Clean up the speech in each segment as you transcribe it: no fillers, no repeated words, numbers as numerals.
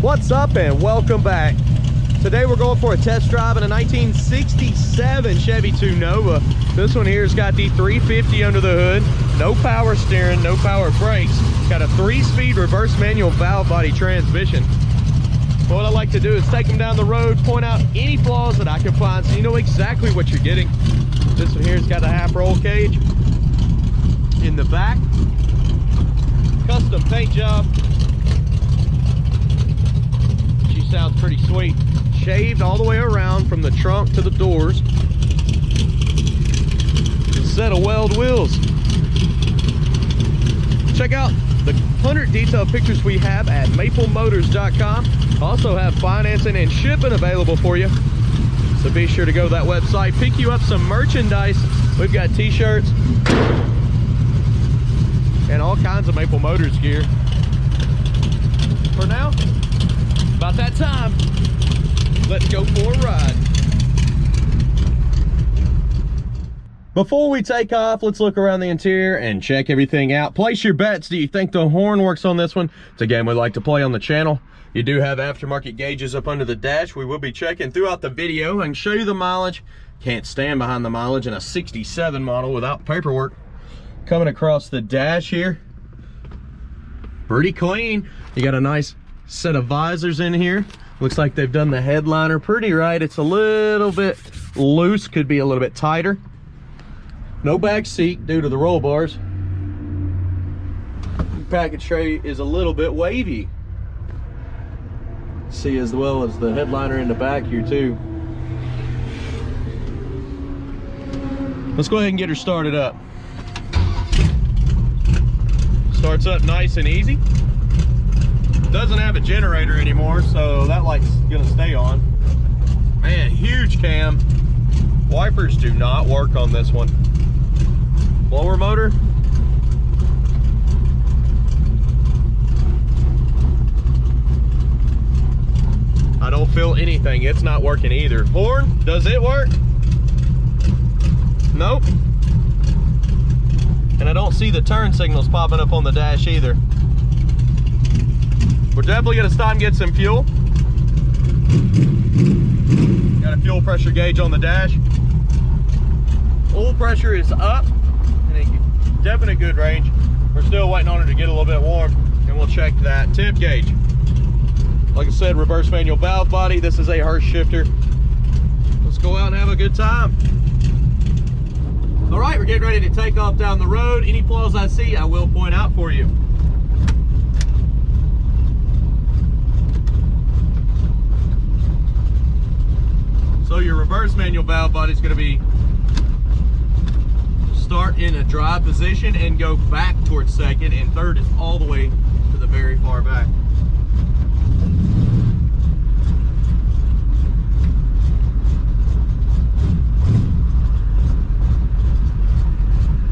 What's up and welcome back. Today we're going for a test drive in a 1967 Chevy 2 Nova. This one here's got the 350 under the hood, no power steering, no power brakes. Got a 3-speed reverse manual valve body transmission. What I like to do is take them down the road, point out any flaws that I can find so you know exactly what you're getting. This one here's got a half roll cage in the back, custom paint job. Sounds pretty sweet. Shaved all the way around from the trunk to the doors. A set of Weld wheels. Check out the 100 detailed pictures we have at maplemotors.com. Also have financing and shipping available for you, so be sure to go to that website, pick you up some merchandise. We've got t-shirts and all kinds of Maple Motors gear. For now, about that time, let's go for a ride. Before we take off, let's look around the interior and check everything out. Place your bets. Do you think the horn works on this one? It's a game we like to play on the channel. You do have aftermarket gauges up under the dash. We will be checking throughout the video. I can show you the mileage. Can't stand behind the mileage in a 67 model without paperwork. Coming across the dash here, pretty clean. You got a nice set of visors in here. Looks like they've done the headliner pretty right. It's a little bit loose, could be a little bit tighter. No back seat due to the roll bars. Package tray is a little bit wavy. See, as well as the headliner in the back here too. Let's go ahead and get her started up. Starts up nice and easy. Doesn't have a generator anymore, so that light's gonna stay on. Man, huge cam. Wipers do not work on this one. Blower motor. I don't feel anything. It's not working either. Horn, does it work? Nope. And I don't see the turn signals popping up on the dash either. We're definitely gonna stop and get some fuel. Got a fuel pressure gauge on the dash. Oil pressure is up and a definite good range. We're still waiting on it to get a little bit warm, and we'll check that. Temp gauge. Like I said, reverse manual valve body. This is a Hurst shifter. Let's go out and have a good time. All right, we're getting ready to take off down the road. Any flaws I see, I will point out for you. So your reverse manual valve body is going to be start in a drive position and go back towards second, and third is all the way to the very far back.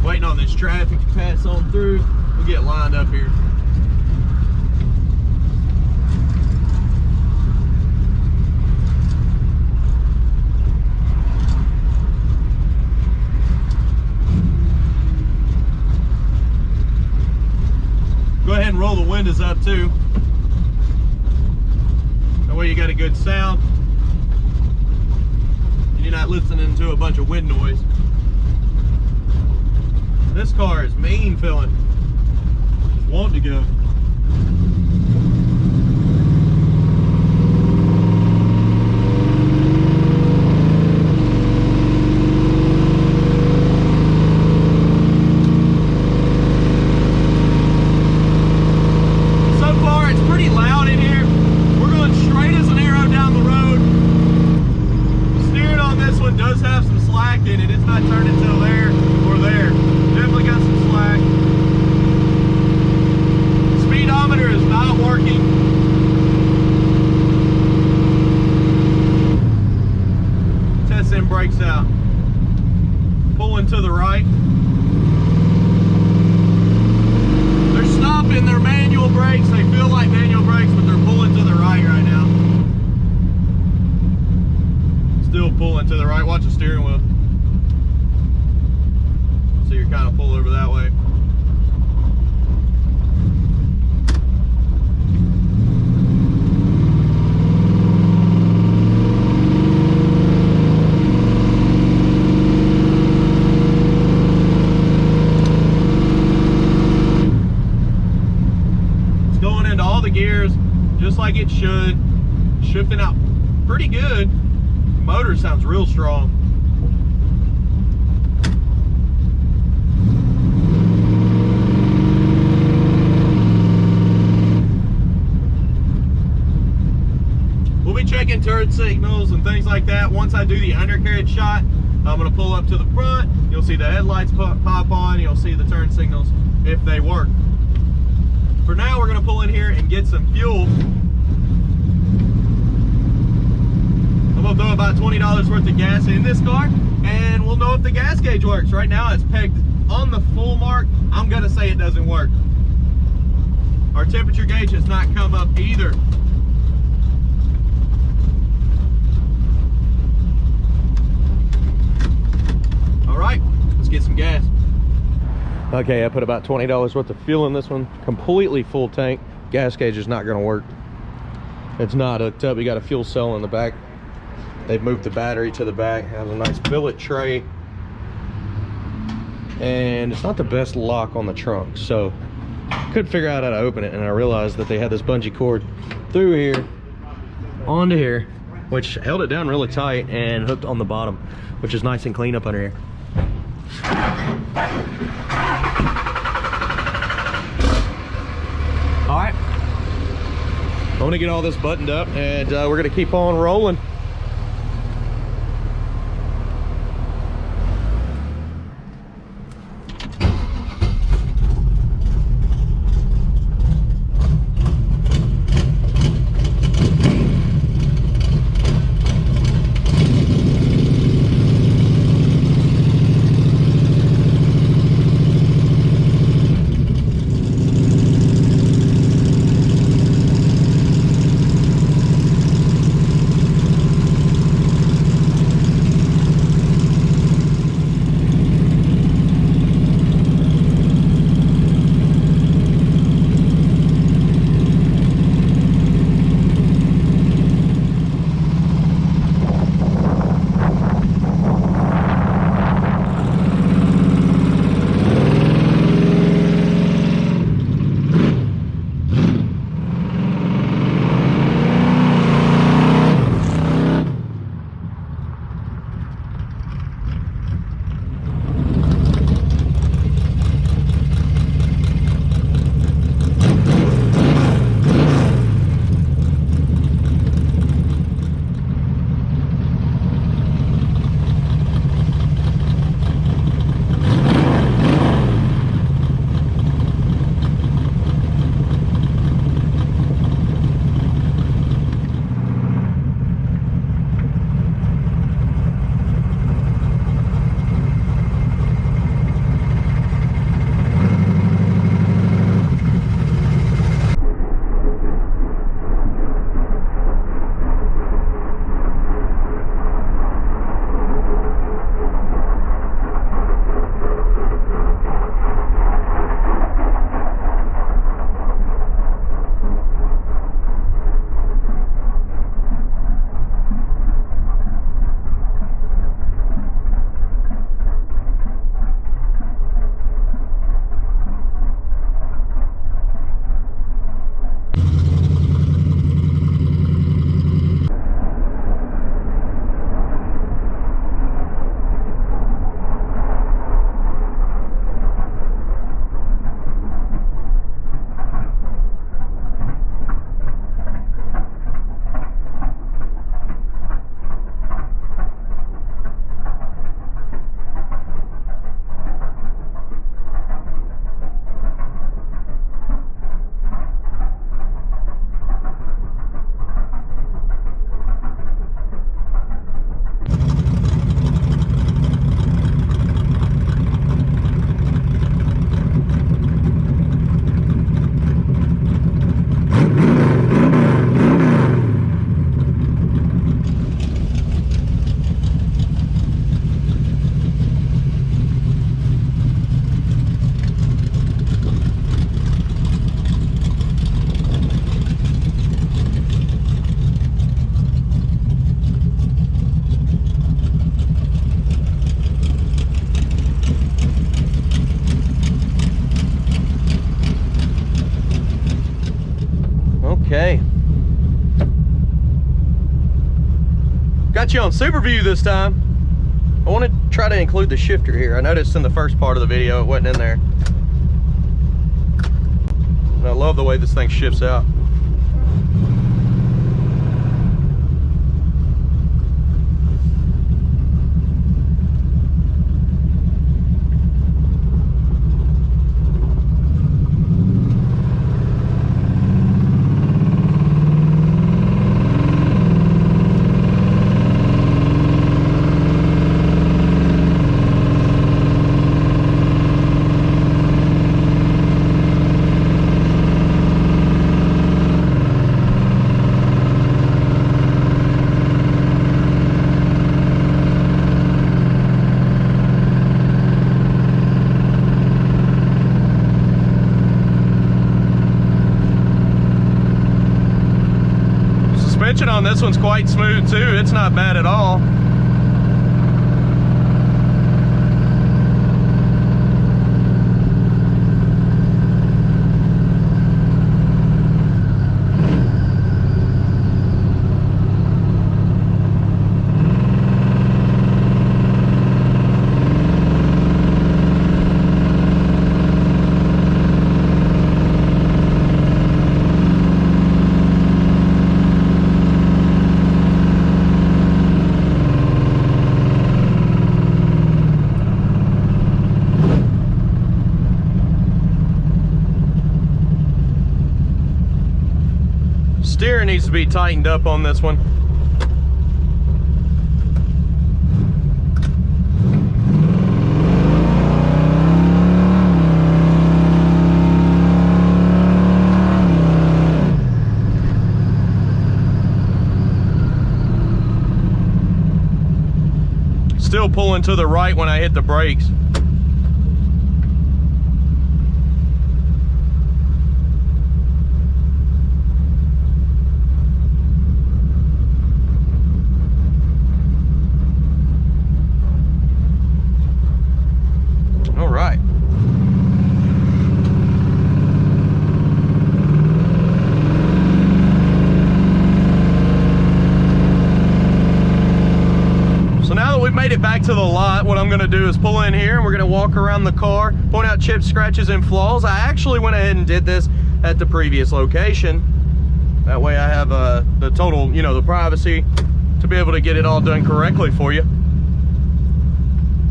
Waiting on this traffic to pass on through. We'll get lined up here. Go ahead and roll the windows up too. That way you got a good sound and you're not listening to a bunch of wind noise. This car is mean feeling. Just wanting to go. Brakes out. Pulling to the right. They're stopping. They're manual brakes. They feel like manual brakes, but they're pulling to the right now. Still pulling to the right. Watch the steering wheel. So you're kind of pull over that way. it should shifting out pretty good. The motor sounds real strong. We'll be checking turn signals and things like that. Once I do the undercarriage shot, I'm gonna pull up to the front. You'll see the headlights pop on. You'll see the turn signals if they work. For now, we're gonna pull in here and get some fuel. I'm gonna throw about $20 worth of gas in this car, and we'll know if the gas gauge works. Right now, it's pegged on the full mark. I'm gonna say it doesn't work. Our temperature gauge has not come up either. All right, let's get some gas. Okay, I put about $20 worth of fuel in this one. Completely full tank. Gas gauge is not gonna work. It's not hooked up. You got a fuel cell in the back. They've moved the battery to the back. It has a nice billet tray. And it's not the best lock on the trunk, so I couldn't figure out how to open it, and I realized that they had this bungee cord through here, onto here, which held it down really tight and hooked on the bottom, which is nice and clean up under here. All right, I'm gonna get all this buttoned up, and we're gonna keep on rolling. got you on super view this time. I want to try to include the shifter here. I noticed in the first part of the video it wasn't in there. And I love the way this thing shifts out. On this one's quite smooth too. It's not bad at all. Steering needs to be tightened up on this one. Still pulling to the right when I hit the brakes. Made it back to the lot. What I'm going to do is pull in here and we're going to walk around the car, point out chips, scratches, and flaws. I actually went ahead and did this at the previous location. That way I have the total, you know, the privacy to be able to get it all done correctly for you.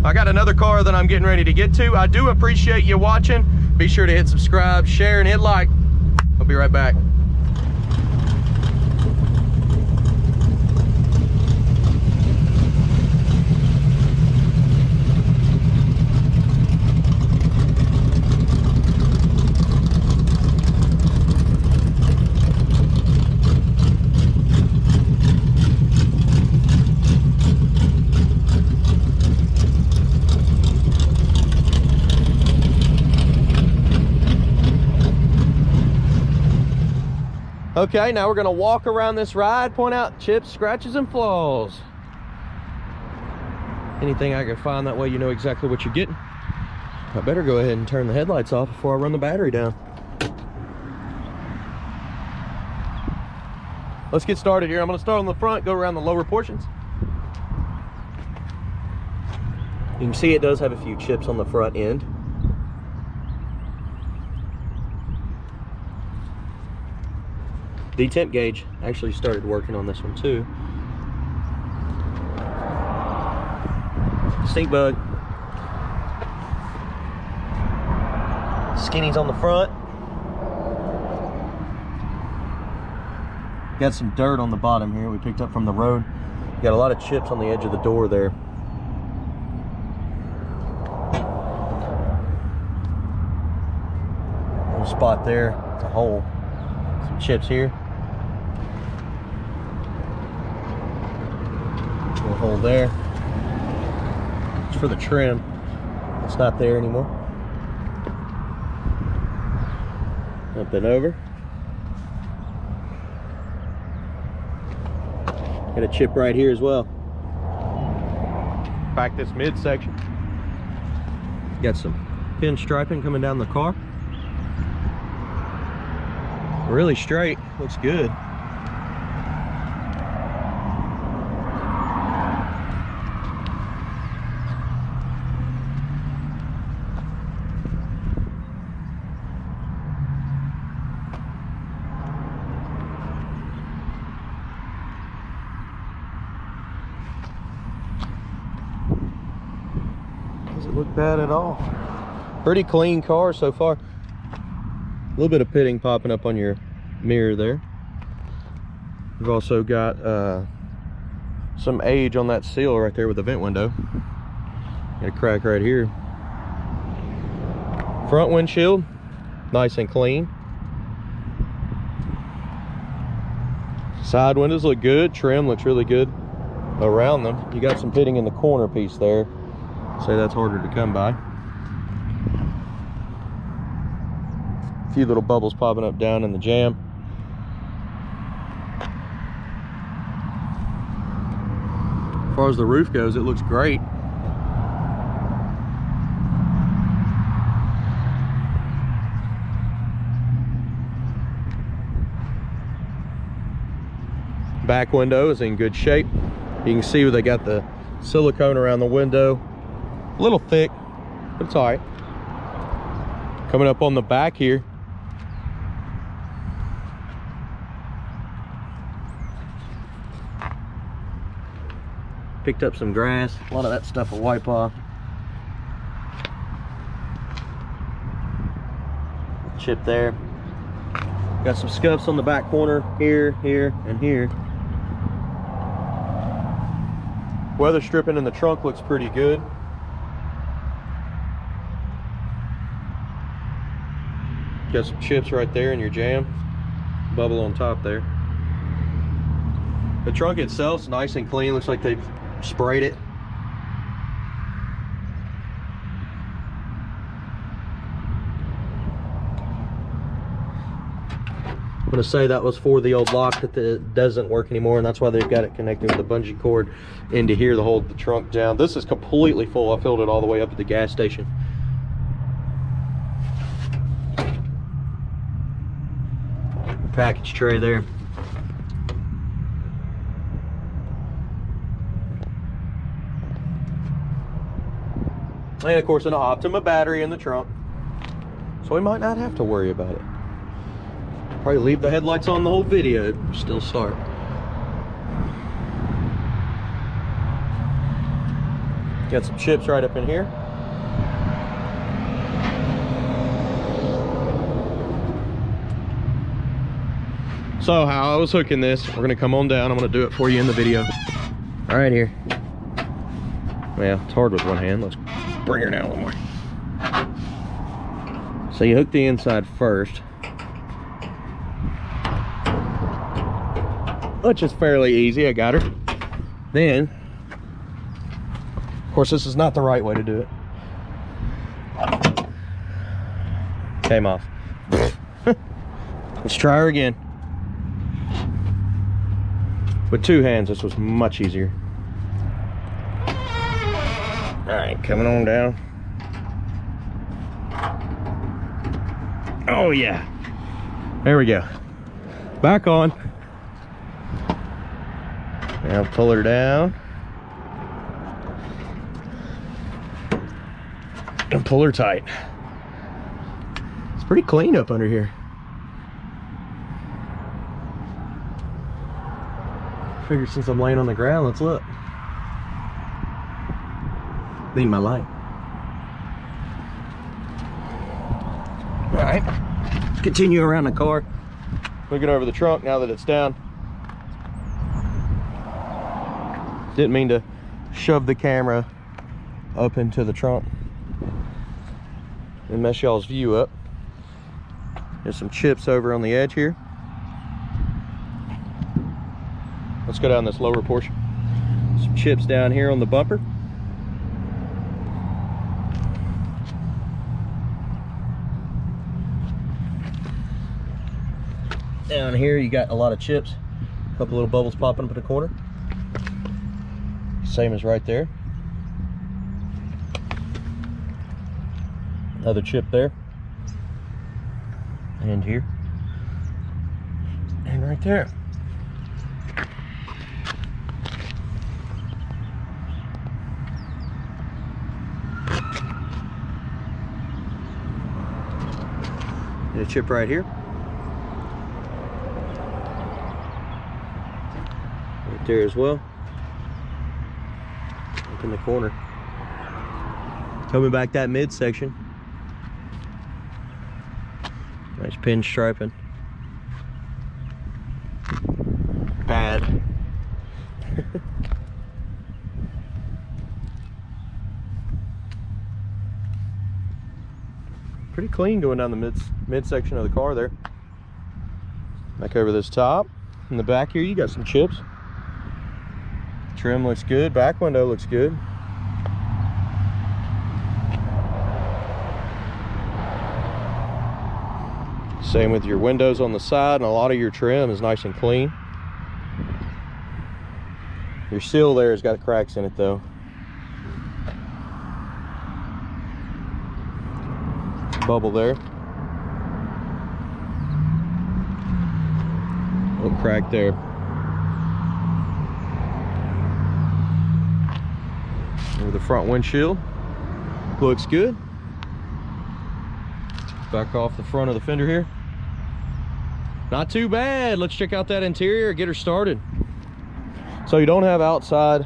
I got another car that I'm getting ready to get to. I do appreciate you watching. Be sure to hit subscribe, share, and hit like. I'll be right back. Okay, now we're gonna walk around this ride, point out chips, scratches, and flaws. Anything I can find, that way you know exactly what you're getting. I better go ahead and turn the headlights off before I run the battery down. Let's get started here. I'm gonna start on the front, go around the lower portions. You can see it does have a few chips on the front end. The temp gauge actually started working on this one too. Stink bug. Skinnies on the front. Got some dirt on the bottom here we picked up from the road. Got a lot of chips on the edge of the door there. Little spot there, it's a hole. Some chips here. Little hole there. It's for the trim. It's not there anymore. Up and over. Got a chip right here as well. Back this midsection. Got some pin striping coming down the car. Really straight, looks good. Doesn't look bad at all. Pretty clean car so far. A little bit of pitting popping up on your mirror there. We've also got some age on that seal right there with the vent window. Got a crack right here. Front windshield, nice and clean. Side windows look good. Trim looks really good around them. You got some pitting in the corner piece there. Say that's harder to come by. A few little bubbles popping up down in the jam. As far as the roof goes, it looks great. Back window is in good shape. You can see where they got the silicone around the window. A little thick, but it's all right. Coming up on the back here, picked up some grass. A lot of that stuff will wipe off. Chip there. Got some scuffs on the back corner here, here, and here. Weather stripping in the trunk looks pretty good. Got some chips right there in your jam. Bubble on top there. The trunk itself's nice and clean. Looks like they've sprayed it. I'm going to say that was for the old lock that doesn't work anymore, and that's why they've got it connected with the bungee cord into here to hold the trunk down. This is completely full. I filled it all the way up at the gas station. Package tray there. And of course an Optima battery in the trunk, so we might not have to worry about it. Probably leave the headlights on the whole video, still start. Got some chips right up in here. So how I was hooking this, we're gonna come on down. I'm gonna do it for you in the video. All right, here. Well, it's hard with one hand. Let's bring her down a little more. So you hook the inside first, which is fairly easy. I got her. Then, of course, this is not the right way to do it. Came off. Let's try her again. With two hands, this was much easier. All right, coming on down. Oh yeah, there we go. Back on. Now pull her down. And pull her tight. It's pretty clean up under here. Figure since I'm laying on the ground, let's look. Need my light. All right, let's continue around the car. Looking over the trunk now that it's down. Didn't mean to shove the camera up into the trunk and mess y'all's view up. There's some chips over on the edge here. Let's go down this lower portion. Some chips down here on the bumper. Down here you got a lot of chips. A couple little bubbles popping up in the corner. Same as right there. Another chip there. And here. And right there. And a chip right here. Right there as well. Up in the corner. Coming back that midsection. Nice pinstriping. Bad. Pretty clean going down the midsection of the car there. Back over this top. In the back here, you got some chips. Trim looks good. Back window looks good. Same with your windows on the side, and a lot of your trim is nice and clean. Your seal there has got cracks in it though. Bubble there. Little crack there. Over the front windshield. Looks good. Back off the front of the fender here. Not too bad. Let's check out that interior, get her started. So you don't have outside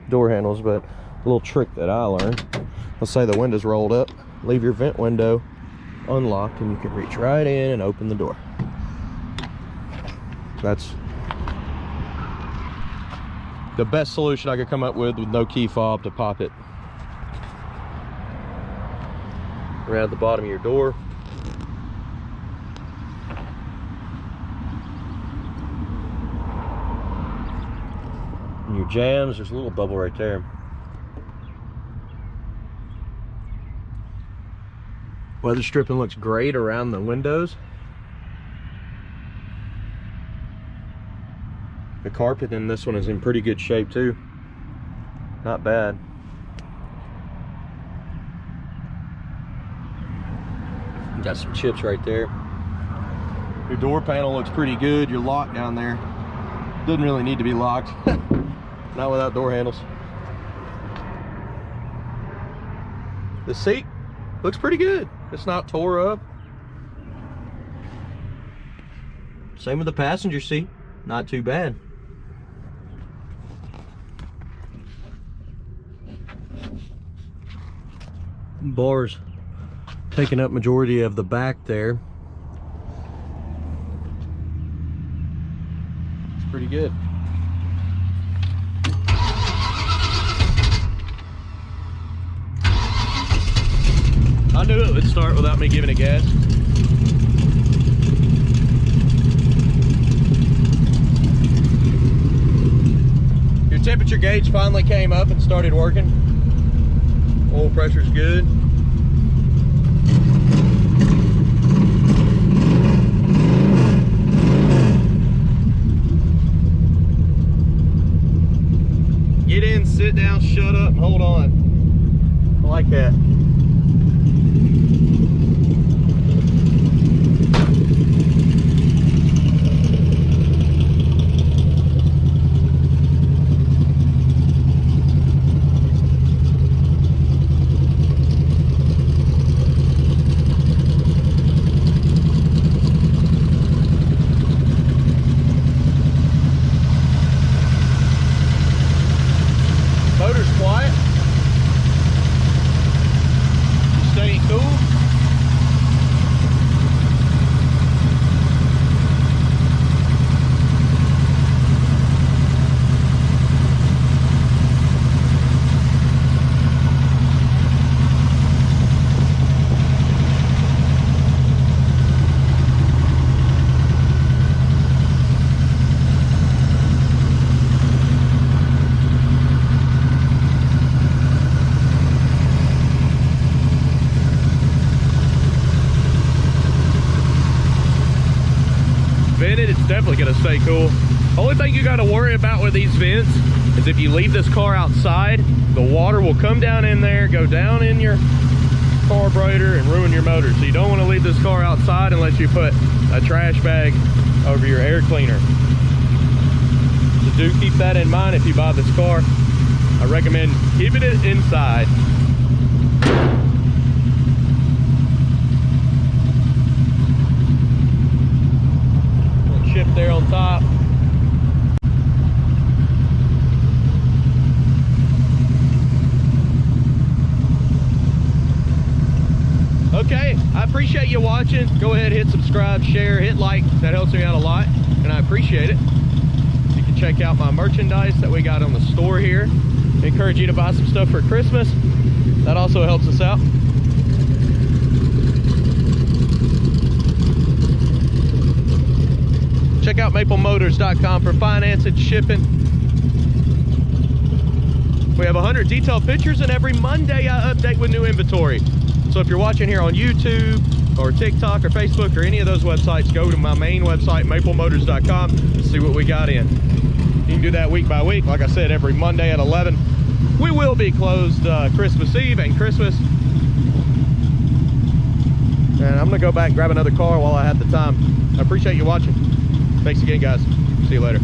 door handles, but a little trick that I learned. Let's say the window's rolled up. Leave your vent window unlocked and you can reach right in and open the door. That's the best solution I could come up with no key fob to pop it. Around the bottom of your door. And your jams, there's a little bubble right there. Weather stripping looks great around the windows. The carpet in this one is in pretty good shape too. Not bad. Got some chips right there. Your door panel looks pretty good. Your lock down there doesn't really need to be locked. Not without door handles. The seat looks pretty good. It's not tore up. Same with the passenger seat. Not too bad. Bars taking up majority of the back there. It's pretty good. I knew it would start without me giving it gas. Your temperature gauge finally came up and started working. Oil pressure's good. Get in, sit down, shut up, and hold on. I like that. Motor's quiet. Staying cool. Vented, it's definitely gonna stay cool. Only thing you gotta worry about with these vents is if you leave this car outside, the water will come down in there, go down in your carburetor and ruin your motor. So you don't wanna leave this car outside unless you put a trash bag over your air cleaner. So do keep that in mind if you buy this car. I recommend keeping it inside. Chip there on top. watching. Go ahead, hit subscribe, share, hit like. That helps me out a lot, and I appreciate it. You can check out my merchandise that we got on the store here. I encourage you to buy some stuff for Christmas. That also helps us out. Check out maplemotors.com for finance and shipping. We have 100 detailed pictures, and every Monday I update with new inventory. So if you're watching here on YouTube or TikTok or Facebook or any of those websites, go to my main website, maplemotors.com, and see what we got in. You can do that week by week. Like I said, every Monday at 11. We will be closed Christmas Eve and Christmas. And I'm gonna go back and grab another car while I have the time. I appreciate you watching. Thanks again, guys. See you later.